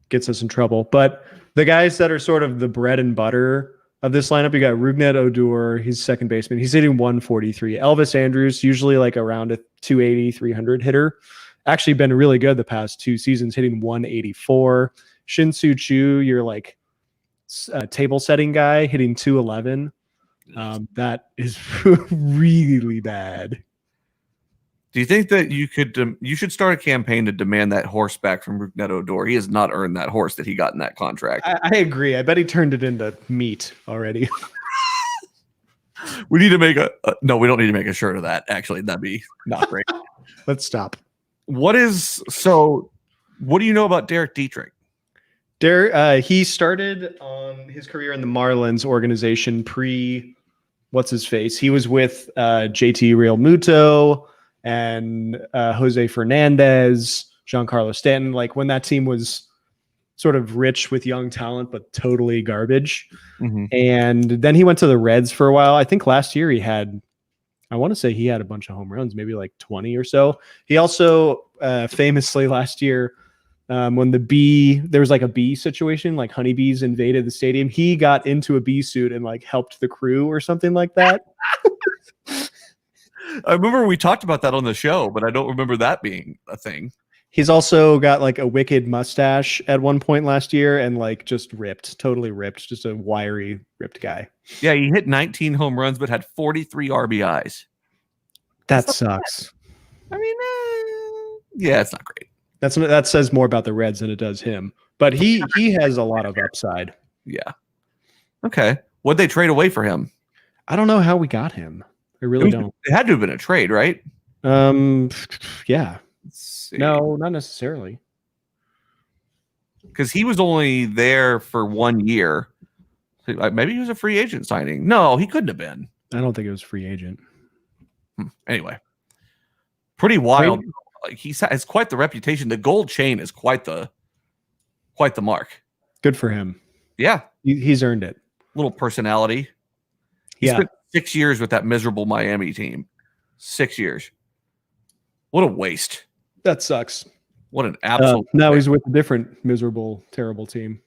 gets us in trouble. But the guys that are sort of the bread and butter of this lineup, you got Rougned Odor. He's second baseman. He's hitting 143. Elvis Andrus, usually like around a 280, 300 hitter. Actually been really good the past 2 seasons, hitting 184. Shin Soo-Choo, you're like table setting guy, hitting 211. That is really bad. Do you think that you should start a campaign to demand that horse back from Rougned Odor? He has not earned that horse that he got in that contract. I agree. I bet he turned it into meat already. We need to make no, we don't need to make a shirt of that. Actually, that'd be not great. Let's stop. What do you know about Derek Dietrich? He started on his career in the Marlins organization what's his face? He was with JT Realmuto and Jose Fernandez, Giancarlo Stanton, like when that team was sort of rich with young talent, but totally garbage. Mm-hmm. And then he went to the Reds for a while. I think last year I want to say he had a bunch of home runs, maybe like 20 or so. He also famously last year, when there was like a bee situation, like honeybees invaded the stadium, he got into a bee suit and like helped the crew or something like that. I remember we talked about that on the show, but I don't remember that being a thing. He's also got like a wicked mustache at one point last year and like just totally ripped, just a wiry, ripped guy. Yeah, he hit 19 home runs, but had 43 RBIs. That sucks. I mean, yeah, it's not great. That says more about the Reds than it does him. But he has a lot of upside. Yeah. Okay. What'd they trade away for him? I don't know how we got him. I really don't. It had to have been a trade, right? Yeah. No, not necessarily. Because he was only there for 1 year. Maybe he was a free agent signing. No, he couldn't have been. I don't think it was free agent. Anyway. Pretty wild. Like he has quite the reputation. The gold chain is quite the mark. Good for him. Yeah, He's earned it. Little personality. He spent 6 years with that miserable Miami team. 6 years. What a waste. That sucks. What an absolute. Now he's with a different miserable, terrible team.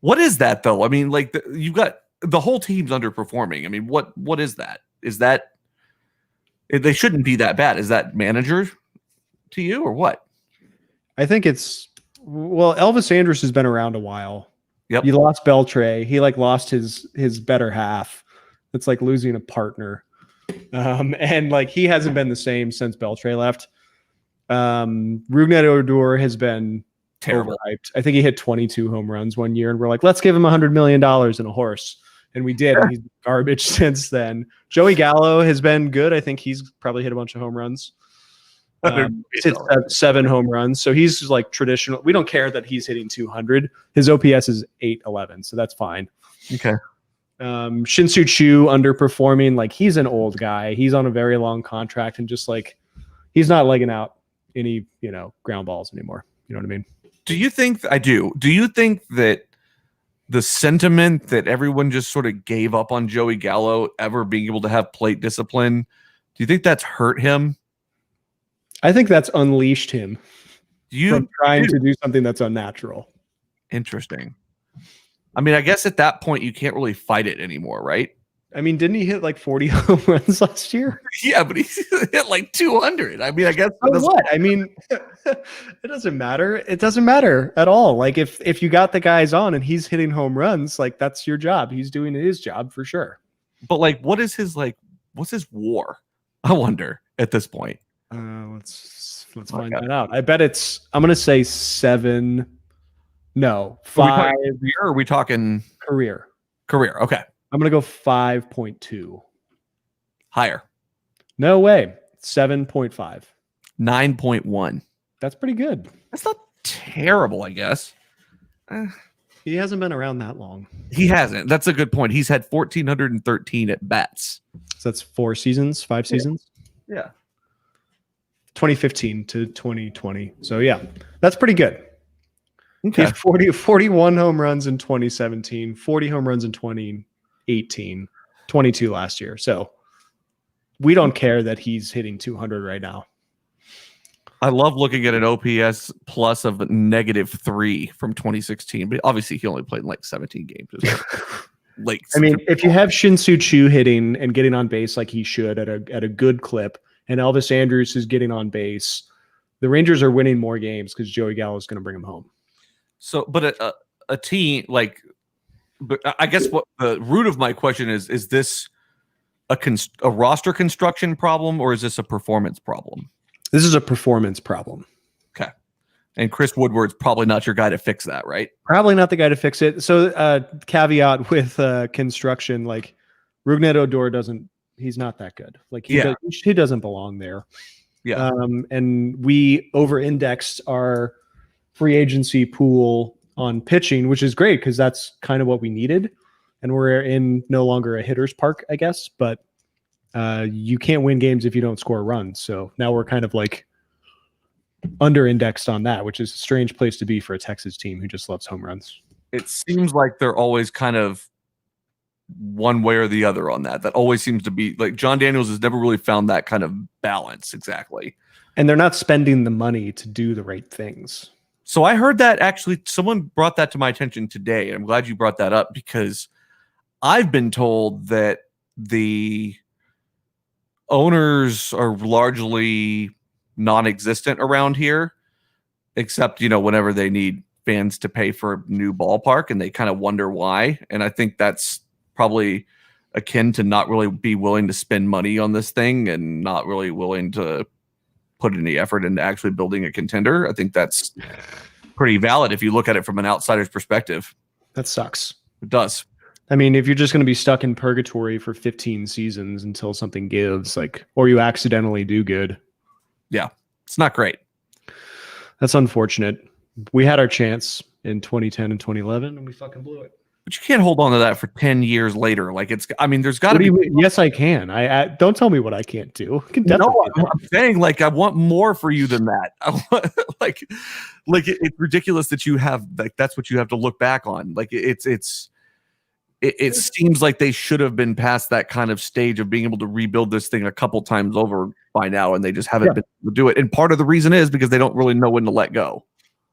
What is that though? I mean, like you've got the whole team's underperforming. I mean, what is that? Is that they shouldn't be that bad? Is that manager to you or what? I think it's Elvis Andrus has been around a while. Yep. You lost Beltre. He lost his better half. It's like losing a partner. And like he hasn't been the same since Beltre left. Rougned Odor has been terrible. Overhyped. I think he hit 22 home runs one year, and we're like, let's give him $100 million and a horse. And we did. And he's garbage since then. Joey Gallo has been good. I think he's probably hit a bunch of home runs. He's hit 7 home runs. So he's just like traditional. We don't care that he's hitting 200. His OPS is 811, so that's fine. Okay. Shin-Soo Choo underperforming. Like he's an old guy. He's on a very long contract and just like he's not legging out any, ground balls anymore. You know what I mean? Do you think I do? Do you think that the sentiment that everyone just sort of gave up on Joey Gallo ever being able to have plate discipline, do you think that's hurt him? I think that's unleashed him from trying to do something that's unnatural. Interesting. I mean, I guess at that point you can't really fight it anymore, right? I mean, didn't he hit like 40 home runs last year? Yeah, but he hit like 200. I mean, I guess. So what? I mean, it doesn't matter. It doesn't matter at all. Like if you got the guys on and he's hitting home runs, like that's your job. He's doing his job for sure. But like, what's his war? I wonder at this point. Let's find that out. I bet I'm going to say 7. No, 5. Are we talking career? Career. Okay. I'm going to go 5.2. Higher. No way. 7.5. 9.1. That's pretty good. That's not terrible, I guess. He hasn't been around that long. He hasn't. That's a good point. He's had 1,413 at bats. So that's 5 seasons? Yeah. 2015 to 2020. So yeah, that's pretty good. Okay. He's 41 home runs in 2017, 40 home runs in 2018, 22 last year. So we don't care that he's hitting 200 right now. I love looking at an OPS plus of -3 from 2016, but obviously he only played in like 17 games. I mean, if you have Shin-Soo Choo hitting and getting on base like he should at a good clip, and Elvis Andrus is getting on base, the Rangers are winning more games because Joey Gallo is going to bring them home. So, but a team like, but I guess what the root of my question is this a roster construction problem or is this a performance problem? This is a performance problem. Okay. And Chris Woodward's probably not your guy to fix that, right? Probably not the guy to fix it. So caveat with construction, like Rougned Odor he's not that good. Like he doesn't belong there. Yeah. And we over-indexed our free agency pool on pitching, which is great because that's kind of what we needed. And we're in no longer a hitter's park, I guess. But you can't win games if you don't score runs. So now we're kind of like under-indexed on that, which is a strange place to be for a Texas team who just loves home runs. It seems like they're always kind of one way or the other on that. That always seems to be like John Daniels has never really found that kind of balance exactly. And they're not spending the money to do the right things. So I heard that actually someone brought that to my attention today. And I'm glad you brought that up because I've been told that the owners are largely non-existent around here, except, whenever they need fans to pay for a new ballpark and they kind of wonder why. And I think that's probably akin to not really be willing to spend money on this thing and not really willing to put any effort into actually building a contender. I think that's pretty valid if you look at it from an outsider's perspective. That sucks. It does. I mean, if you're just going to be stuck in purgatory for 15 seasons until something gives, or you accidentally do good. Yeah, it's not great. That's unfortunate. We had our chance in 2010 and 2011, and we fucking blew it. But you can't hold on to that for 10 years later. Like there's got to What do be. you mean? Yes, I can. I don't tell me what I can't do. I can definitely No, do that. I'm saying like I want more for you than that. I want, it's ridiculous that you have like that's what you have to look back on. Like it seems like they should have been past that kind of stage of being able to rebuild this thing a couple times over by now, and they just haven't been able to do it. And part of the reason is because they don't really know when to let go.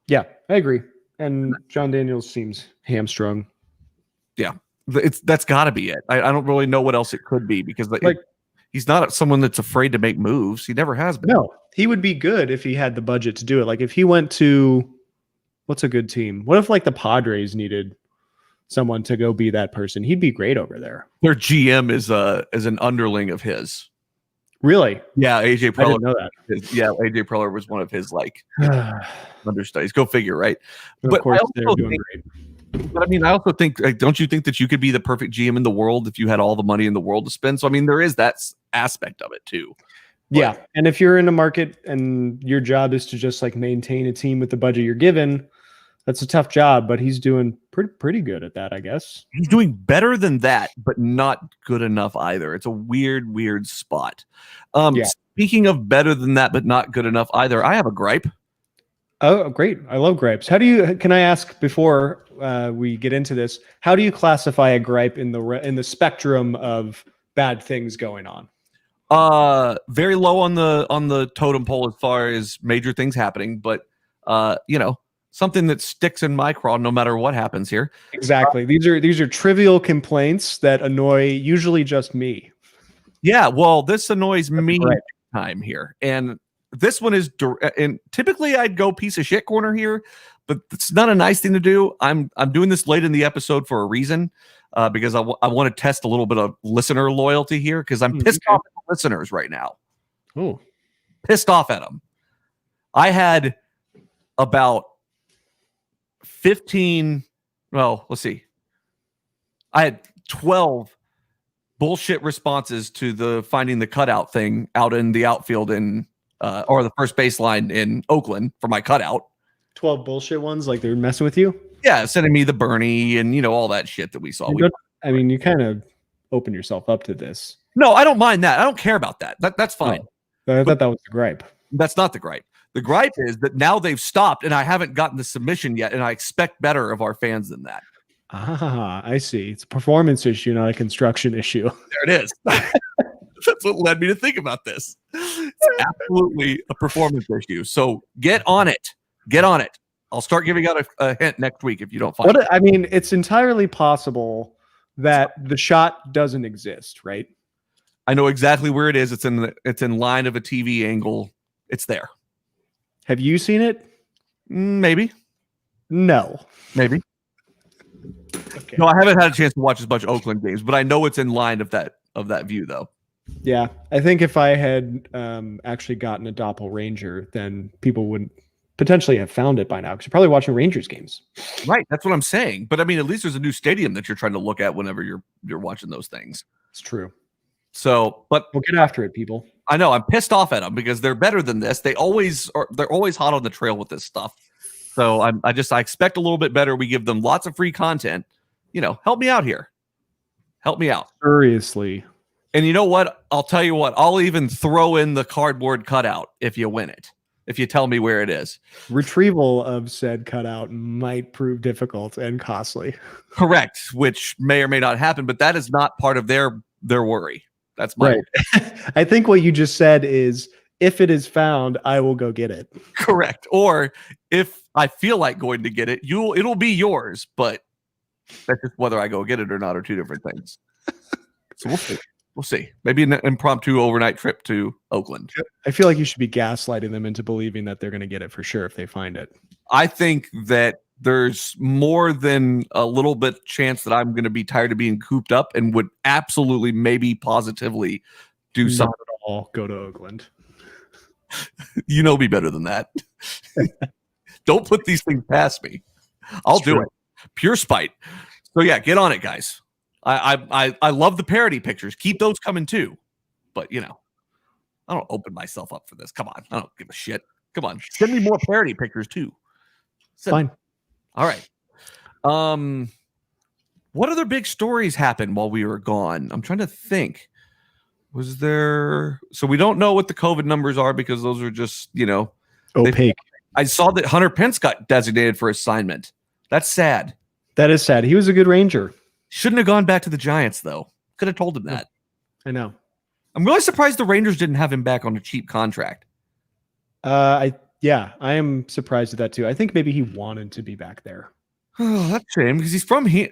Yeah, I agree. And John Daniels seems hamstrung. Yeah, that's got to be it. I don't really know what else it could be because he's not someone that's afraid to make moves. He never has been. No, he would be good if he had the budget to do it. Like if he went to what's a good team? What if like the Padres needed someone to go be that person? He'd be great over there. Their GM is an underling of his. Really? Yeah, AJ Preller. I didn't know that. AJ Preller was one of his like understudies. Go figure, right? But of course, they're doing great. But I mean, I also think, like, don't you think that you could be the perfect GM in the world if you had all the money in the world to spend? So I mean, there is that aspect of it too. Yeah, and if you're in a market and your job is to just like maintain a team with the budget you're given, that's a tough job. But he's doing pretty good at that, I guess. He's doing better than that, but not good enough either. It's a weird spot. Speaking of better than that, but not good enough either, I have a gripe. Oh, great! I love gripes. Can I ask before we get into this? How do you classify a gripe in the spectrum of bad things going on? Very low on the totem pole as far as major things happening, but something that sticks in my craw no matter what happens here. Exactly. These are trivial complaints that annoy usually just me. Yeah, well, this annoys me time here, and this one is, and typically I'd go piece of shit corner here, but it's not a nice thing to do. I'm doing this late in the episode for a reason, because I want to test a little bit of listener loyalty here because I'm pissed off at the listeners right now. Oh, pissed off at them. I had about 15. Well, let's see. I had 12 bullshit responses to the finding the cutout thing out in the outfield or the first baseline in Oakland for my cutout. 12 bullshit ones, like they're messing with you? Yeah, sending me the Bernie and all that shit that we saw. You kind of open yourself up to this. No, I don't mind that. I don't care about that. That's fine. Oh, I thought that was the gripe. That's not the gripe. The gripe is that now they've stopped and I haven't gotten the submission yet, and I expect better of our fans than that. Ah, I see. It's a performance issue, not a construction issue. There it is. That's what led me to think about this. It's absolutely a performance issue. So get on it. Get on it. I'll start giving out a hint next week if you don't find it. I mean, it's entirely possible that the shot doesn't exist, right? I know exactly where it is. It's in line of a TV angle. It's there. Have you seen it? Maybe. No. Maybe. Okay. No, I haven't had a chance to watch as much Oakland games, but I know it's in line of that view, though. Yeah, I think if I had actually gotten a doppelganger, then people would potentially have found it by now because you're probably watching Rangers games. Right, that's what I'm saying. But I mean, at least there's a new stadium that you're trying to look at whenever you're watching those things. It's true. So, but we'll get after it, people. I know I'm pissed off at them because they're better than this. They're always hot on the trail with this stuff. So I expect a little bit better. We give them lots of free content. Help me out here. Help me out. Seriously. And you know what? I'll tell you what. I'll even throw in the cardboard cutout if you win it. If you tell me where it is. Retrieval of said cutout might prove difficult and costly. Correct, which may or may not happen, but that is not part of their worry. That's my right. I think what you just said is, if it is found, I will go get it. Correct. Or if I feel like going to get it, it'll be yours, but that's just whether I go get it or not are two different things. So we'll see. We'll see. Maybe an impromptu overnight trip to Oakland. I feel like you should be gaslighting them into believing that they're going to get it for sure if they find it. I think that there's more than a little bit chance that I'm going to be tired of being cooped up and would absolutely, maybe positively do something. Not at all. Go to Oakland. You know me better than that. Don't put these things past me. I'll do it. Pure spite. So yeah, get on it, guys. I love the parody pictures. Keep those coming too. But I don't open myself up for this. Come on. I don't give a shit. Come on. Send me more parody pictures too. Fine. All right. What other big stories happened while we were gone? I'm trying to think. Was there? So we don't know what the COVID numbers are because those are just, Opaque. I saw that Hunter Pence got designated for assignment. That's sad. That is sad. He was a good Ranger. Shouldn't have gone back to the Giants, though. Could have told him that. I know. I'm really surprised the Rangers didn't have him back on a cheap contract. I am surprised at that too. I think maybe he wanted to be back there. Oh, that's a shame because he's from here,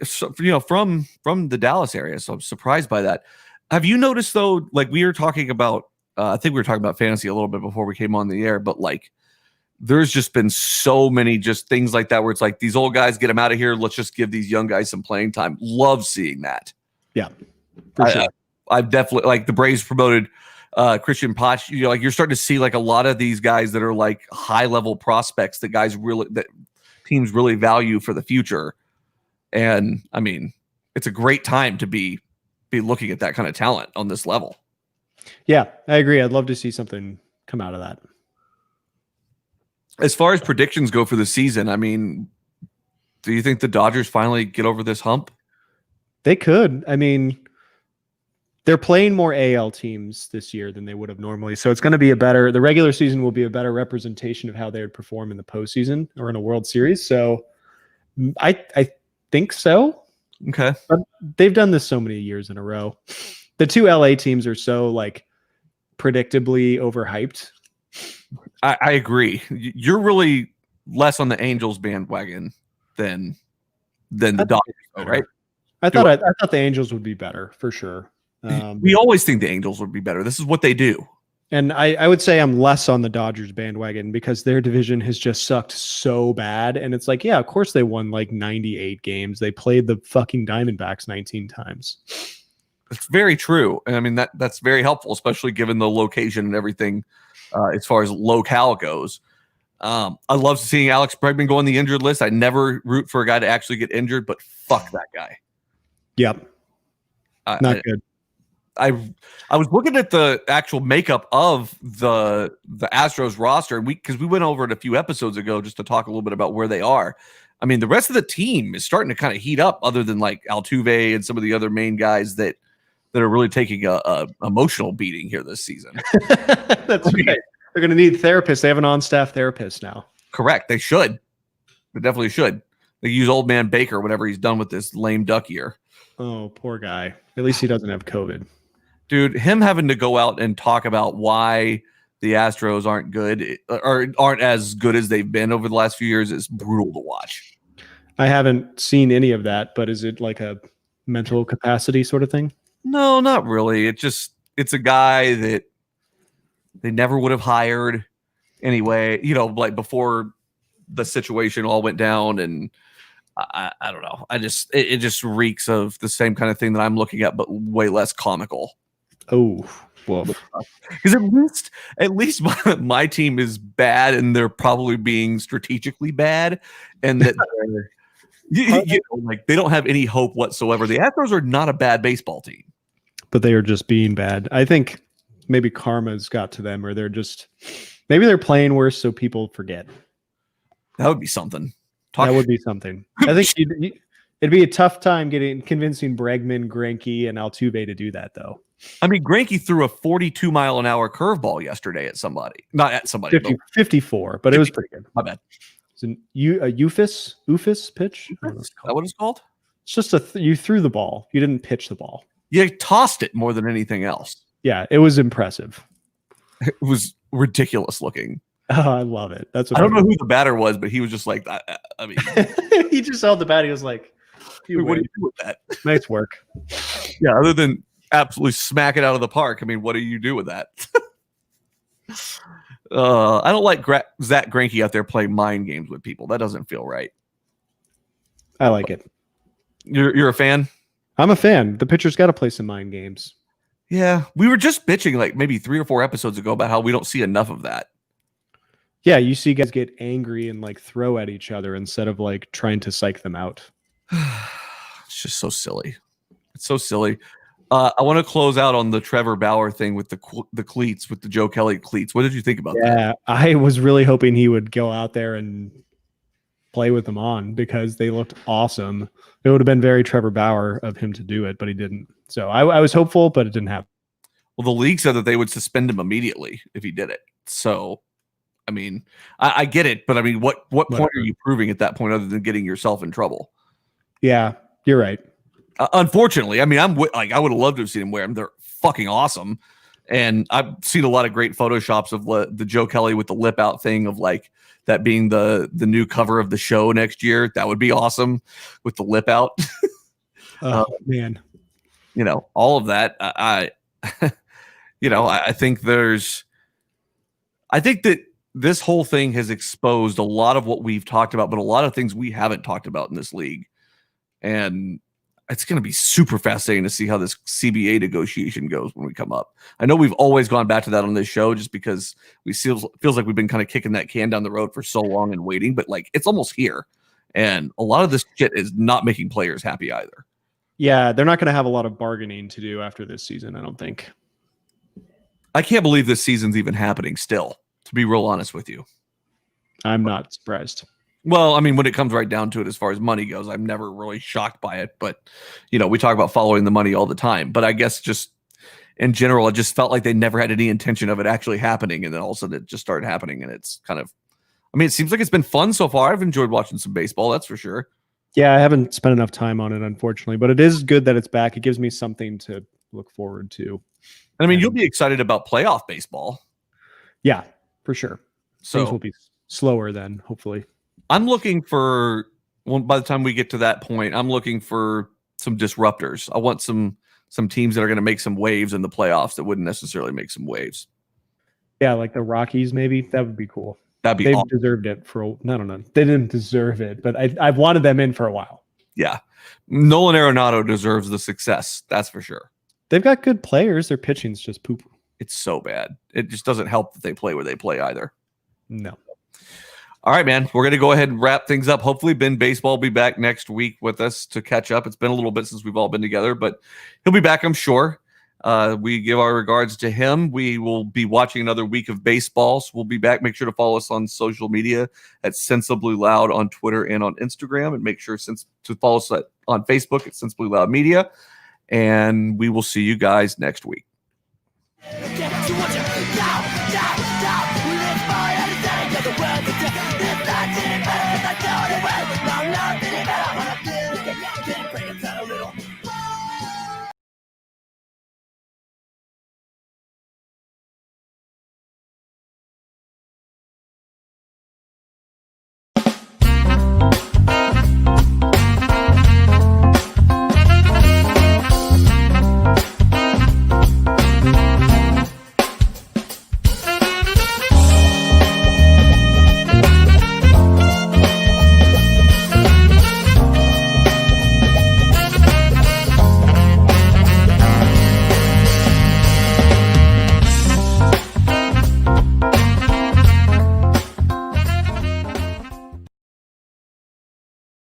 from the Dallas area. So I'm surprised by that. Have you noticed though? Like we were talking about, I think we were talking about fantasy a little bit before we came on the air, but like there's just been so many just things like that where it's like these old guys, get them out of here. Let's just give these young guys some playing time. Love seeing that. Yeah, for sure. I've definitely like the Braves promoted Christian Pach. Like you're starting to see like a lot of these guys that are like high level prospects that teams really value for the future. And I mean, it's a great time to be looking at that kind of talent on this level. Yeah, I agree. I'd love to see something come out of that. As far as predictions go for the season, I mean, do you think the Dodgers finally get over this hump? They could. I mean, they're playing more AL teams this year than they would have normally. So it's going to be the regular season will be a better representation of how they would perform in the postseason or in a World Series. So I think so. Okay. But they've done this so many years in a row. The two LA teams are so like predictably overhyped. I agree. You're really less on the Angels bandwagon than the Dodgers, right? I thought the Angels would be better for sure. We always think the Angels would be better. This is what they do. And I would say I'm less on the Dodgers bandwagon because their division has just sucked so bad. And it's like, yeah, of course they won like 98 games. They played the fucking Diamondbacks 19 times. It's very true. And I mean, that's very helpful, especially given the location and everything as far as locale goes. I love seeing Alex Bregman go on the injured list. I never root for a guy to actually get injured, but fuck that guy. Yep. Not good. I was looking at the actual makeup of the Astros roster, because we went over it a few episodes ago just to talk a little bit about where they are. I mean, the rest of the team is starting to kind of heat up, other than like Altuve and some of the other main guys that are really taking a emotional beating here this season. That's right. They're going to need therapists. They have an on-staff therapist now. Correct. They should. They definitely should. They use old man Baker whenever he's done with this lame duck year. Oh, poor guy. At least he doesn't have COVID. Dude, him having to go out and talk about why the Astros aren't good or aren't as good as they've been over the last few years is brutal to watch. I haven't seen any of that, but is it like a mental capacity sort of thing? No, not really. It's a guy that they never would have hired anyway, like before the situation all went down. And I don't know. It just reeks of the same kind of thing that I'm looking at, but way less comical. Oh, well, because at least my team is bad, and they're probably being strategically bad, and that like they don't have any hope whatsoever. The Astros are not a bad baseball team, but they are just being bad. I think maybe karma's got to them, or maybe they're playing worse so people forget. That would be something. That would be something. I think it'd be a tough time convincing Bregman, Greinke, and Altuve to do that, though. I mean, Greinke threw a 42-mile-an-hour curveball yesterday at somebody. Not at somebody. 54, but it was pretty good. My bad. It's a UFIS pitch? Is that what it's called? It's just you threw the ball. You didn't pitch the ball. You tossed it more than anything else. Yeah, it was impressive. It was ridiculous looking. Oh, I love it. That's what I don't know who the batter was, but he was just like, I mean, he just held the bat. He was like, what do you do with that? Nice work. Yeah, other than absolutely smack it out of the park. I mean, what do you do with that? I don't like Zach Greinke out there playing mind games with people. That doesn't feel right. I like it. You're a fan? I'm a fan. The pitcher's got to play some mind games. Yeah, we were just bitching like maybe 3 or 4 episodes ago about how we don't see enough of that. Yeah, you see guys get angry and like throw at each other instead of like trying to psych them out. It's just so silly. It's so silly. I want to close out on the Trevor Bauer thing with the cleats, with the Joe Kelly cleats. What did you think about that? Yeah, I was really hoping he would go out there and play with them on because they looked awesome. It would have been very Trevor Bauer of him to do it, but he didn't. So I was hopeful, but it didn't happen. Well, the league said that they would suspend him immediately if he did it. So, I mean, I get it, but I mean, what point are you proving at that point other than getting yourself in trouble? Yeah, you're right. Unfortunately, I mean, I would have loved to have seen him wear them. They're fucking awesome. And I've seen a lot of great photoshops of the Joe Kelly with the lip out thing of like that being the new cover of the show next year. That would be awesome with the lip out. Man, you know, all of that. I think that this whole thing has exposed a lot of what we've talked about, but a lot of things we haven't talked about in this league. And it's going to be super fascinating to see how this CBA negotiation goes when we come up. I know we've always gone back to that on this show just because feels like we've been kind of kicking that can down the road for so long and waiting, but like it's almost here. And a lot of this shit is not making players happy either. Yeah, they're not going to have a lot of bargaining to do after this season, I don't think. I can't believe this season's even happening still, to be real honest with you. I'm not surprised. Well, I mean, when it comes right down to it, as far as money goes, I'm never really shocked by it. But, you know, we talk about following the money all the time. But I guess just in general, it just felt like they never had any intention of it actually happening. And then all of a sudden it just started happening. And it's kind of, I mean, it seems like it's been fun so far. I've enjoyed watching some baseball, that's for sure. Yeah, I haven't spent enough time on it, unfortunately. But it is good that it's back. It gives me something to look forward to. And I mean, you'll be excited about playoff baseball. Yeah, for sure. So things will be slower then, hopefully. I'm looking for, well, by the time we get to that point, I'm looking for some disruptors. I want some teams that are going to make some waves in the playoffs that wouldn't necessarily make some waves. Yeah, like the Rockies, maybe. That would be cool. They've awesome. Deserved it for, I don't know. They didn't deserve it, but I've wanted them in for a while. Yeah. Nolan Arenado deserves the success. That's for sure. They've got good players. Their pitching's just poop. It's so bad. It just doesn't help that they play where they play either. No. All right, man. We're going to go ahead and wrap things up. Hopefully, Ben Baseball will be back next week with us to catch up. It's been a little bit since we've all been together, but he'll be back, I'm sure. We give our regards to him. We will be watching another week of baseball, so we'll be back. Make sure to follow us on social media at Sensibly Loud on Twitter and on Instagram, and make sure to follow us on Facebook at Sensibly Loud Media. And we will see you guys next week.